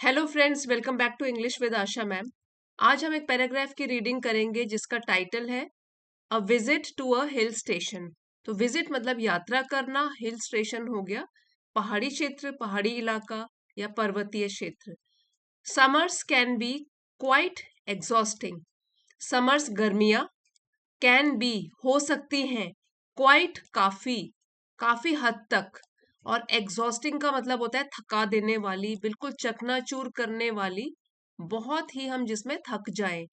Hello friends, welcome back to English with Asha ma'am. आज हम एक पैराग्राफ की रीडिंग करेंगे जिसका टाइटल है a visit to a hill station. तो विजिट मतलब यात्रा करना, हिल स्टेशन हो गया पहाड़ी क्षेत्र, पहाड़ी इलाका या पर्वतीय क्षेत्र। Summers can be quite exhausting. Summers गर्मियां, कैन बी हो सकती हैं, क्वाइट काफी, काफी हद तक, और एग्जॉस्टिंग का मतलब होता है थका देने वाली, बिल्कुल चकनाचूर करने वाली, बहुत ही हम जिसमें थक जाएं।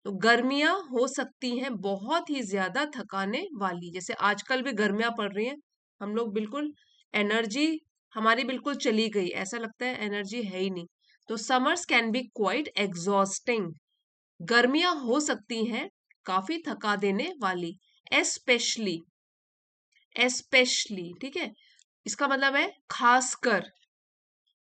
तो गर्मियां हो सकती हैं बहुत ही ज्यादा थकाने वाली, जैसे आजकल भी गर्मियां पड़ रही हैं, हम लोग बिल्कुल एनर्जी हमारी बिल्कुल चली गई, ऐसा लगता है एनर्जी है ही नहीं। तो summers can be quite exhausting. गर्मियां हो सकती हैं काफी थका देने वाली। एस्पेशली, एस्पेशली, ठीक है, इसका मतलब है खासकर।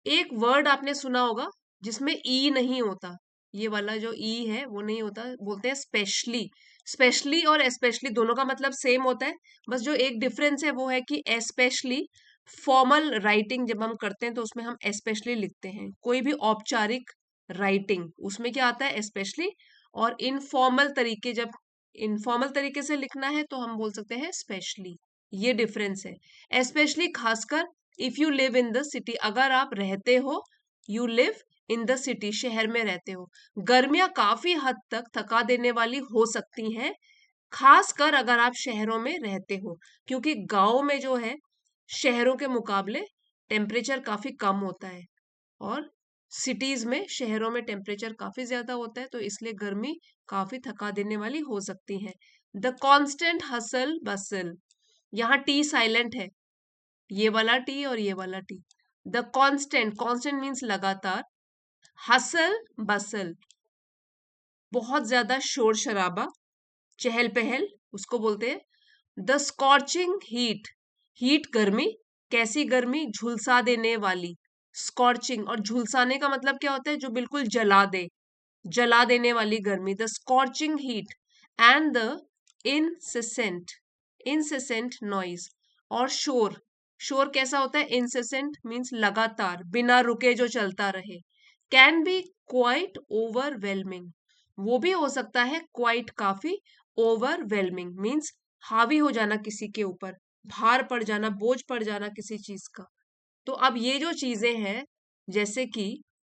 एक वर्ड आपने सुना होगा जिसमें ई नहीं होता, ये वाला जो ई है वो नहीं होता, बोलते हैं स्पेशली। स्पेशली और एस्पेशली दोनों का मतलब सेम होता है, बस जो एक डिफरेंस है वो है कि एस्पेशली फॉर्मल राइटिंग जब हम करते हैं तो उसमें हम एस्पेशली लिखते हैं, कोई भी औपचारिक राइटिंग उसमें क्या आता है एस्पेशली। और इनफॉर्मल तरीके, जब इनफॉर्मल तरीके से लिखना है तो हम बोल सकते हैं स्पेशली। ये डिफरेंस है। एस्पेशली खासकर, if you live in the city, अगर आप रहते हो, you live in the city, शहर में रहते हो। गर्मियां काफी हद तक थका देने वाली हो सकती हैं, खासकर अगर आप शहरों में रहते हो, क्योंकि गांव में जो है शहरों के मुकाबले टेम्परेचर काफी कम होता है, और सिटीज में, शहरों में टेम्परेचर काफी ज्यादा होता है, तो इसलिए गर्मी काफी थका देने वाली हो सकती है। द कॉन्स्टेंट हसल बसल, यहाँ टी साइलेंट है, ये वाला टी और ये वाला T. The constant, constant means लगातार, हसल बसल बहुत ज्यादा शोर शराबा, चहल पहल, उसको बोलते हैं। द स्कॉर्चिंग हीट, हीट गर्मी, कैसी गर्मी, झुलसा देने वाली। स्कॉर्चिंग, और झुलसाने का मतलब क्या होता है, जो बिल्कुल जला दे, जला देने वाली गर्मी। The scorching heat and the incessant, incessant noise, और शोर। शोर कैसा होता है, इनसेसेंट मीन्स लगातार, बिना रुके जो चलता रहे। कैन बी क्वाइट ओवरवेलमिंग, वो भी हो सकता है क्वाइट काफी, ओवरवेलमिंग मीन्स हावी हो जाना किसी के ऊपर, भार पड़ जाना, बोझ पड़ जाना किसी चीज का। तो अब ये जो चीजें हैं, जैसे कि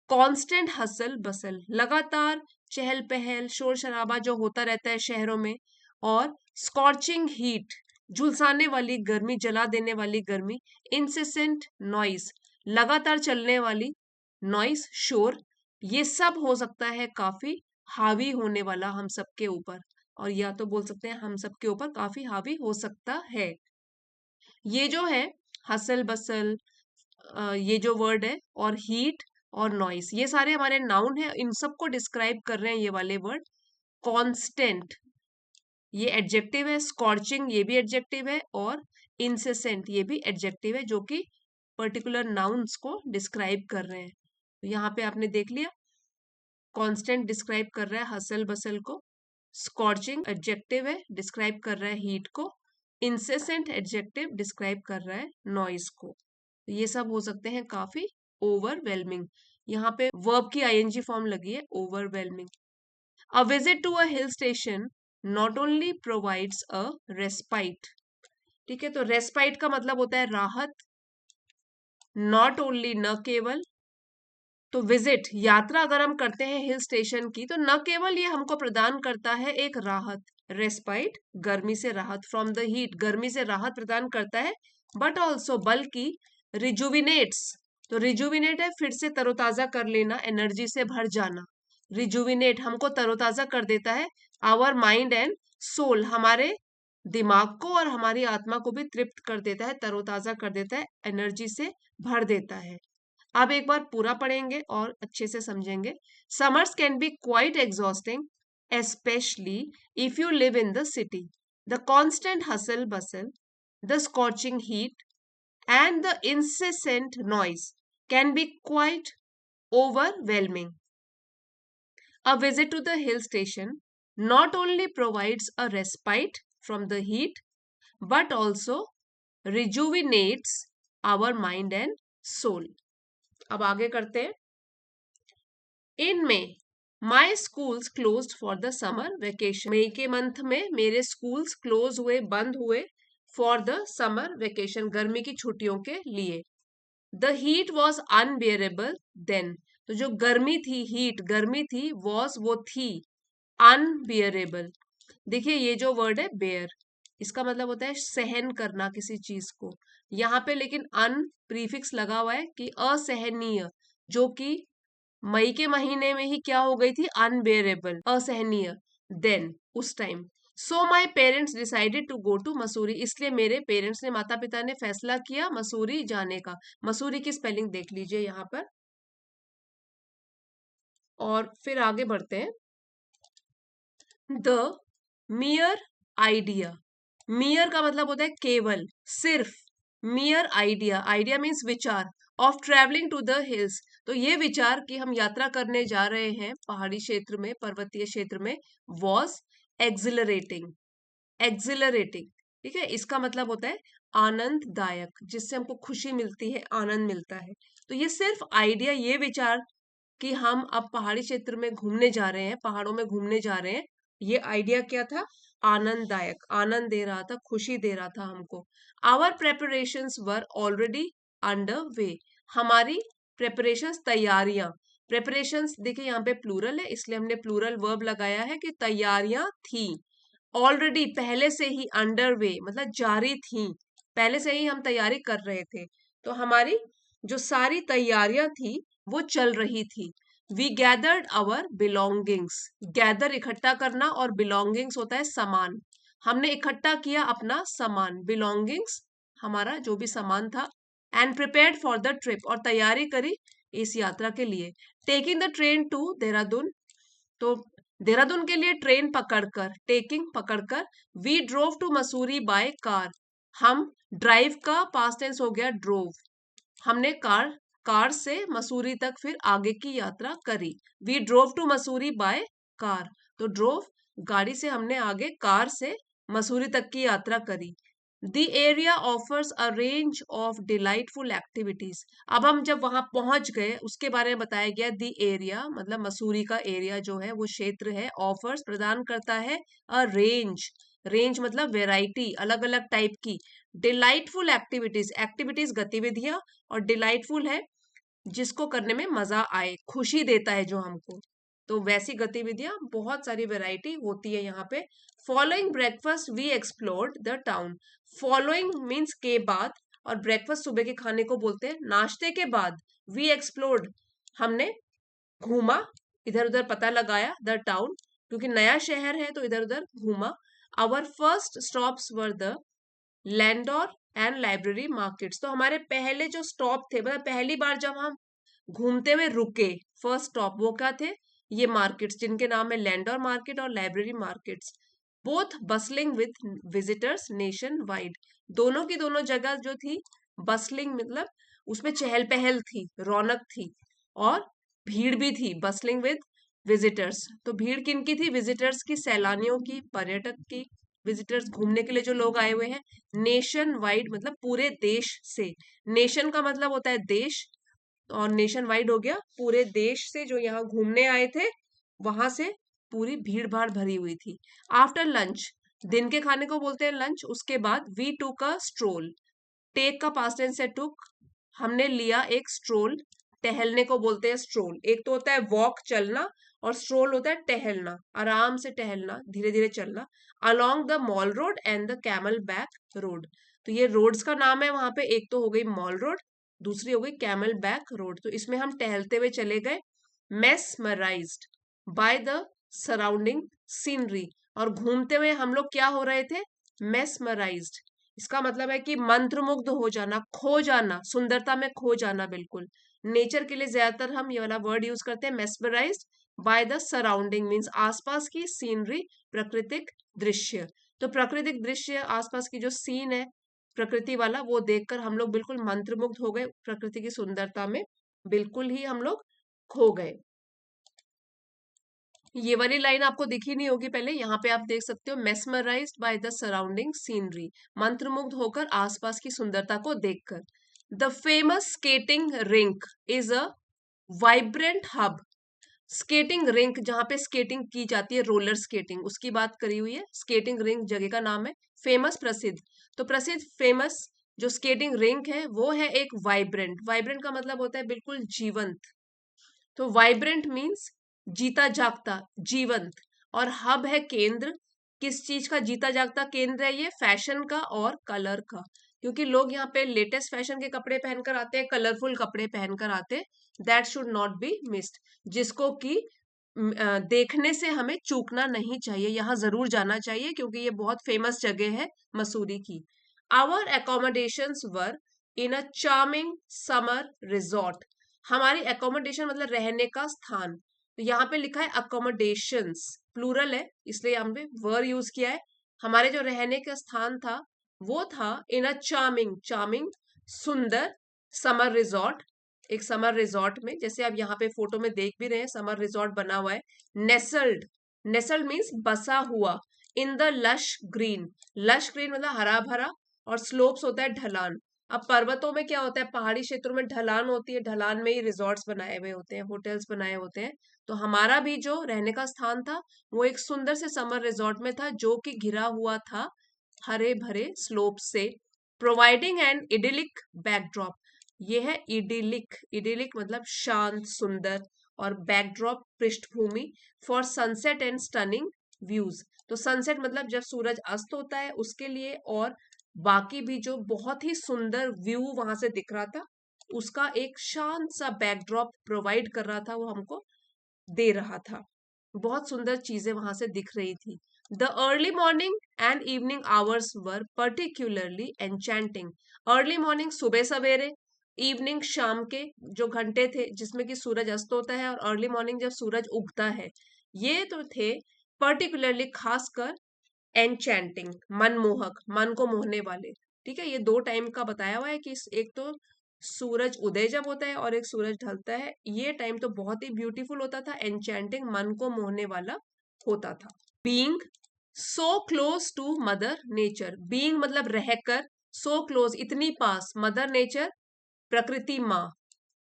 कांस्टेंट हसल बसल, लगातार चहल पहल शोर शराबा जो होता रहता है शहरों में, और स्कॉर्चिंग हीट, झुलसाने वाली गर्मी, जला देने वाली गर्मी। इंसेसेंट नॉइस, लगातार चलने वाली, नॉइस शोर, ये सब हो सकता है काफी हावी होने वाला हम सबके ऊपर, और या तो बोल सकते हैं हम सबके ऊपर काफी हावी हो सकता है। ये जो है हसल बसल, ये जो वर्ड है, और हीट और नॉइस, ये सारे हमारे नाउन है, इन सबको डिस्क्राइब कर रहे हैं ये वाले वर्ड। कांस्टेंट ये एडजेक्टिव है, स्कॉर्चिंग ये भी एडजेक्टिव है, और इंसेसेंट ये भी एडजेक्टिव है, जो कि पर्टिकुलर नाउन्स को डिस्क्राइब कर रहे हैं। तो यहाँ पे आपने देख लिया, कांस्टेंट डिस्क्राइब कर रहा है हसल बसल को, स्कॉर्चिंग एडजेक्टिव है डिस्क्राइब कर रहा है हीट को, इंसेसेंट एडजेक्टिव डिस्क्राइब कर रहा है नॉइस को। ये सब हो सकते हैं काफी ओवरवेलमिंग। यहाँ पे वर्ब की आईएनजी फॉर्म लगी है, overwhelming. A visit to a hill station not only provides a respite, ठीक है, तो रेस्पाइट का मतलब होता है राहत, नॉट ओनली न केवल। तो विजिट यात्रा अगर हम करते हैं हिल स्टेशन की, तो न केवल ये हमको प्रदान करता है एक राहत, रेस्पाइट, गर्मी से राहत, फ्रॉम द हीट, गर्मी से राहत प्रदान करता है, बट ऑल्सो बल्कि, रिजुविनेट्स, तो रिजुविनेट है फिर से तरोताजा कर लेना, एनर्जी से भर जाना। रिजुविनेट हमको तरोताजा कर देता है, आवर माइंड एंड सोल, हमारे दिमाग को और हमारी आत्मा को भी तृप्त कर देता है, तरोताजा कर देता है, एनर्जी से भर देता है। अब एक बार पूरा पढ़ेंगे और अच्छे से समझेंगे। Summers can be quite exhausting, especially if you live in the city. The constant hustle bustle, the scorching heat, and the incessant noise can be quite overwhelming. A visit to the hill station not only provides a respite from the heat, but also rejuvenates our mind and soul. अब आगे करते हैं। In May my schools closed for the summer vacation, मई के month में मेरे schools close हुए, बंद हुए, फॉर द समर वेकेशन, गर्मी की छुट्टियों के लिए। The heat was unbearable then, तो जो गर्मी थी, हीट गर्मी थी, वॉज वो थी, अनबियरेबल। देखिए ये जो वर्ड है बेयर, इसका मतलब होता है सहन करना किसी चीज को। यहाँ पे लेकिन अन प्रीफिक्स लगा हुआ है कि असहनीय, जो कि मई के महीने में ही क्या हो गई थी, अनबेरेबल, असहनीय, देन उस time. So my parents decided to go to Mussoorie, इसलिए मेरे पेरेंट्स ने, माता पिता ने फैसला किया मसूरी जाने का। मसूरी की स्पेलिंग देख लीजिए यहाँ पर, और फिर आगे बढ़ते हैं। द मियर आइडिया, मियर का मतलब होता है केवल, सिर्फ, मियर आइडिया, आइडिया मीन्स विचार, of travelling to the hills, तो ये विचार कि हम यात्रा करने जा रहे हैं पहाड़ी क्षेत्र में, पर्वतीय क्षेत्र में, वॉज एक्सिलरेटिंग, एक्सिलरेटिंग, ठीक है, इसका मतलब होता है आनंददायक, जिससे हमको खुशी मिलती है, आनंद मिलता है। तो ये सिर्फ आइडिया, ये विचार कि हम अब पहाड़ी क्षेत्र में घूमने जा रहे हैं, पहाड़ों में घूमने जा रहे हैं, ये आइडिया क्या था, आनंददायक, आनंद दे रहा था, खुशी दे रहा था हमको। Our preparations were already under way, हमारी प्रेपरेशंस, तैयारियां, प्रेपरेशंस देखिए यहाँ पे प्लूरल है, इसलिए हमने प्लूरल वर्ब लगाया है कि तैयारियां थी, ऑलरेडी पहले से ही, अंडर वे मतलब जारी थी, पहले से ही हम तैयारी कर रहे थे, तो हमारी जो सारी तैयारियां थी वो चल रही थी। We gathered our belongings, gather इकट्ठा करना, और बिलोंगिंग्स होता है सामान, हमने इकट्ठा किया अपना सामान, बिलोंगिंग्स हमारा जो भी सामान था, and prepared for the trip, और तैयारी करी इस यात्रा के लिए। Taking the train to Dehradun, तो देहरादून के लिए ट्रेन पकड़कर, टेकिंग पकड़कर, we drove to Mussoorie by car, हम ड्राइव का पास्ट टेंस हो गया ड्रोव, हमने कार से मसूरी तक फिर आगे की यात्रा करी। We drove to Mussoorie by car, तो ड्रोव गाड़ी से हमने आगे कार से मसूरी तक की यात्रा करी। The area offers a range of delightful activities, अब हम जब वहां पहुंच गए उसके बारे में बताया गया। द एरिया मतलब मसूरी का एरिया जो है, वो क्षेत्र है, ऑफर्स प्रदान करता है, अ रेंज, रेंज मतलब वेराइटी, अलग अलग टाइप की, डिलाइटफुल एक्टिविटीज, एक्टिविटीज गतिविधियां, और डिलाइटफुल है जिसको करने में मजा आए, खुशी देता है जो हमको, तो वैसी गतिविधियां, बहुत सारी वैरायटी होती है यहाँ पे। Following breakfast we explored the town, following means के बाद, और ब्रेकफास्ट सुबह के खाने को बोलते हैं, नाश्ते के बाद, वी एक्सप्लोर्ड हमने घूमा, इधर उधर पता लगाया, द टाउन क्योंकि नया शहर है तो इधर उधर घूमा। Our first stops were the Landour and library markets, तो हमारे पहले जो स्टॉप थे, मतलब पहली बार जब हम घूमते हुए रुके, फर्स्ट स्टॉप वो क्या थे, ये मार्केट्स जिनके नाम है लैंडोर मार्केट और library markets, both bustling with visitors nation wide, दोनों की दोनों जगह जो थी, बसलिंग मतलब उसमें चहल पहल थी, रौनक थी, और भीड़ भी थी, बसलिंग विद विजिटर्स, तो भीड़ किनकी थी, विजिटर्स की, सैलानियों की, पर्यटक की, विजिटर्स घूमने के लिए जो लोग आए हुए हैं। नेशन वाइड मतलब पूरे देश से, नेशन का मतलब होता है देश, और नेशन वाइड हो गया पूरे देश से, जो यहाँ घूमने आए थे वहां से पूरी भीड़ भाड़ भरी हुई थी। आफ्टर लंच, दिन के खाने को बोलते हैं लंच, उसके बाद we took a stroll, take का पास्ट टेंस है टुक, हमने लिया एक स्ट्रोल, टहलने को बोलते हैं स्ट्रोल, एक तो होता है वॉक चलना, और स्ट्रोल होता है टहलना, आराम से टहलना, धीरे धीरे चलना, along the mall road and the camel back road, तो ये रोड्स का नाम है वहां पे, एक तो हो गई मॉल रोड, दूसरी हो गई कैमल बैक रोड, तो इसमें हम टहलते हुए चले गए। Mesmerised by the surrounding scenery, और घूमते हुए हम लोग क्या हो रहे थे, मेस्मराइज्ड, इसका मतलब है कि मंत्रमुग्ध हो जाना, खो जाना, सुंदरता में खो जाना बिल्कुल। नेचर के लिए ज्यादातर हम ये वाला वर्ड यूज करते हैं, mesmerised by the surrounding means आसपास की सीनरी, प्राकृतिक दृश्य, तो प्राकृतिक दृश्य, आसपास की जो सीन है प्रकृति वाला, वो देखकर हम लोग बिल्कुल मंत्रमुग्ध हो गए, प्रकृति की सुंदरता में बिल्कुल ही हम लोग खो गए। ये वाली लाइन आपको दिखी नहीं होगी पहले, यहाँ पे आप देख सकते हो, mesmerised by the surrounding scenery, मंत्रमुग्ध होकर आसपास की सुंदरता को देखकर। The famous skating rink is a vibrant hub, skating rink, जहां पे स्केटिंग की जाती है, रोलर स्केटिंग, उसकी बात करी हुई है। स्केटिंग रिंक जगह का नाम है। फेमस, प्रसिद्ध, तो प्रसिद्ध फेमस जो स्केटिंग रिंक है वो है एक वाइब्रेंट। वाइब्रेंट का मतलब होता है बिल्कुल जीवंत। तो वाइब्रेंट मीन्स जीता जागता, जीवंत। और हब है केंद्र। किस चीज का जीता जागता केंद्र है ये? फैशन का और कलर का, क्योंकि लोग यहाँ पे लेटेस्ट फैशन के कपड़े पहनकर आते हैं, कलरफुल कपड़े पहनकर आते हैं। That should not be missed, जिसको कि देखने से हमें चूकना नहीं चाहिए, यहाँ जरूर जाना चाहिए क्योंकि ये बहुत फेमस जगह है मसूरी की। Our accommodations were in a charming summer resort. हमारी एकोमोडेशन मतलब रहने का स्थान, तो यहाँ पे लिखा है अकोमोडेशंस, प्लूरल है इसलिए यहाँ पे वर यूज किया है। हमारे जो रहने का स्थान था वो था इन अ चार्मिंग, चार्मिंग सुंदर, समर रिजॉर्ट, एक समर रिजॉर्ट में, जैसे आप यहाँ पे फोटो में देख भी रहे हैं समर रिजॉर्ट बना हुआ है। नेसल्ड, नेसल्ड मीन्स बसा हुआ, in the lush green, lush green मतलब हरा भरा, और स्लोप्स होता है ढलान। अब पर्वतों में क्या होता है, पहाड़ी क्षेत्रों में ढलान होती है, ढलान में ही रिजॉर्ट्स बनाए हुए होते हैं, होटल्स बनाए होते हैं। तो हमारा भी जो रहने का स्थान था वो एक सुंदर से समर रिजॉर्ट में था, जो कि घिरा हुआ था हरे भरे स्लोप से, प्रोवाइडिंग एन इडिलिक बैकड्रॉप। ये है इडिलिक, इडिलिक मतलब शांत, सुंदर, और बैकड्रॉप पृष्ठभूमि, for sunset and stunning views. तो सनसेट मतलब जब सूरज अस्त होता है उसके लिए, और बाकी भी जो बहुत ही सुंदर व्यू वहां से दिख रहा था, उसका एक शांत सा बैकड्रॉप प्रोवाइड कर रहा था, वो हमको दे रहा था। बहुत सुंदर चीजें वहां से दिख रही थी। The early morning and evening hours were particularly enchanting. Early morning सुबह सवेरे, इवनिंग शाम के जो घंटे थे जिसमें कि सूरज अस्त होता है, और अर्ली मॉर्निंग जब सूरज उगता है, ये तो थे पर्टिकुलरली खासकर एनचैंटिंग, मनमोहक, मन को मोहने वाले। ठीक है, ये दो टाइम का बताया हुआ है कि एक तो सूरज उदय जब होता है और एक सूरज ढलता है, ये टाइम तो बहुत ही ब्यूटीफुल होता था, एनचैंटिंग, मन को मोहने वाला होता था। Being so close to mother nature, being मतलब रहकर, सो क्लोज इतनी पास, मदर नेचर प्रकृति माँ।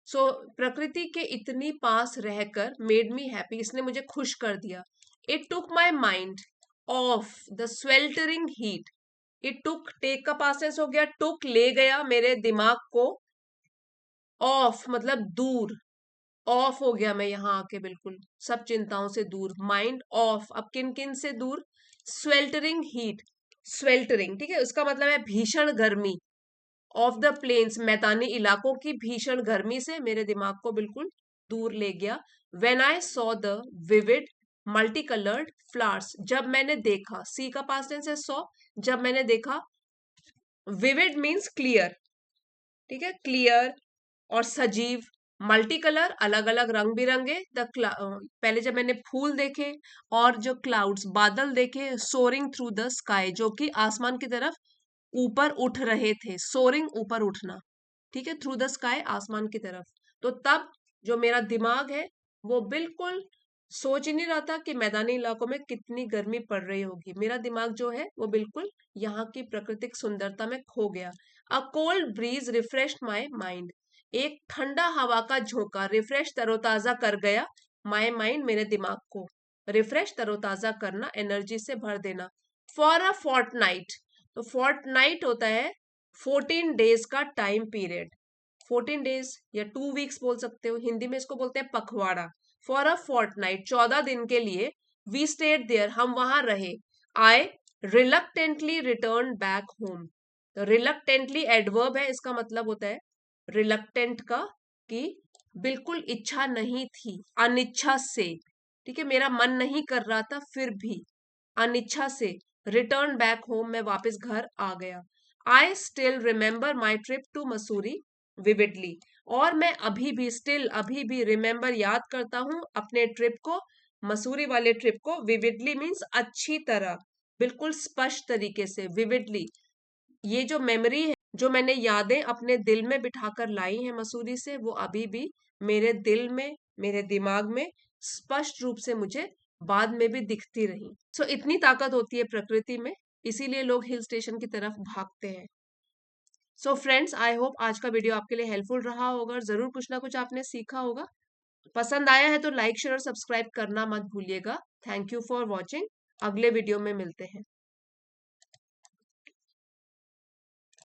सो प्रकृति के इतनी पास रहकर, मेड मी हैप्पी, इसने मुझे खुश कर दिया। It took my mind off the sweltering heat. It took, take का पास्ट टेंस हो गया, टुक ले गया मेरे दिमाग को, ऑफ मतलब दूर, ऑफ हो गया मैं यहाँ आके बिल्कुल सब चिंताओं से दूर, माइंड ऑफ, अब किन किन से दूर? स्वेल्टरिंग हीट, स्वेल्टरिंग ठीक है, उसका मतलब है भीषण गर्मी, ऑफ द प्लेन्स मैदानी इलाकों की भीषण गर्मी से मेरे दिमाग को बिल्कुल दूर ले गया। When I saw the vivid multi coloured flowers, जब मैंने देखा, सी का पास्ट टेंस है सॉ, जब मैंने देखा, विविड मीन्स क्लियर, ठीक है, क्लियर और सजीव, मल्टी कलर अलग अलग रंग बिरंगे, पहले जब मैंने फूल देखे, और जो क्लाउड्स बादल देखे, सोरिंग थ्रू द स्काई, जो कि आसमान की तरफ ऊपर उठ रहे थे, सोरिंग ऊपर उठना, ठीक है, थ्रू द स्काई आसमान की तरफ। तो तब जो मेरा दिमाग है वो बिल्कुल सोच ही नहीं रहा था कि मैदानी इलाकों में कितनी गर्मी पड़ रही होगी, मेरा दिमाग जो है वो बिल्कुल यहाँ की प्राकृतिक सुंदरता में खो गया। A cold bridge refresh my mind, एक ठंडा हवा का झोंका रिफ्रेश तरोताजा कर गया, माई माइंड मेरे दिमाग को, रिफ्रेश तरोताजा करना, एनर्जी से भर देना। फॉर अ फोर्टनाइट, तो फोर्टनाइट होता है 14 डेज का टाइम पीरियड, 14 डेज या 2 वीक्स बोल सकते हो, हिंदी में इसको बोलते हैं पखवाड़ा। फॉर अ फोर्टनाइट 14 दिन के लिए, वी स्टेड देयर हम वहां रहे, आई रिलक्टेंटली रिटर्न बैक होम। तो रिलक्टेंटली एडवर्ब है, इसका मतलब होता है रिलक्टेंट का, कि बिल्कुल इच्छा नहीं थी, अनिच्छा से, ठीक है, मेरा मन नहीं कर रहा था फिर भी अनिच्छा से, रिटर्न बैक होम मैं वापस घर आ गया। I still remember my trip to Mussoorie vividly, और मैं अभी भी, स्टिल अभी भी, रिमेंबर याद करता हूँ अपने ट्रिप को, मसूरी वाले ट्रिप को, विविडली मीन्स अच्छी तरह, बिल्कुल स्पष्ट तरीके से, विविडली, ये जो मेमोरी है, जो मैंने यादें अपने दिल में बिठाकर लाई हैं मसूरी से, वो अभी भी मेरे दिल में, मेरे दिमाग में स्पष्ट रूप से मुझे बाद में भी दिखती रही। सो इतनी ताकत होती है प्रकृति में, इसीलिए लोग हिल स्टेशन की तरफ भागते हैं। सो फ्रेंड्स, आई होप आज का वीडियो आपके लिए हेल्पफुल रहा होगा और जरूर कुछ ना कुछ आपने सीखा होगा। पसंद आया है तो लाइक शेयर और सब्सक्राइब करना मत भूलिएगा। Thank you for watching. अगले वीडियो में मिलते हैं।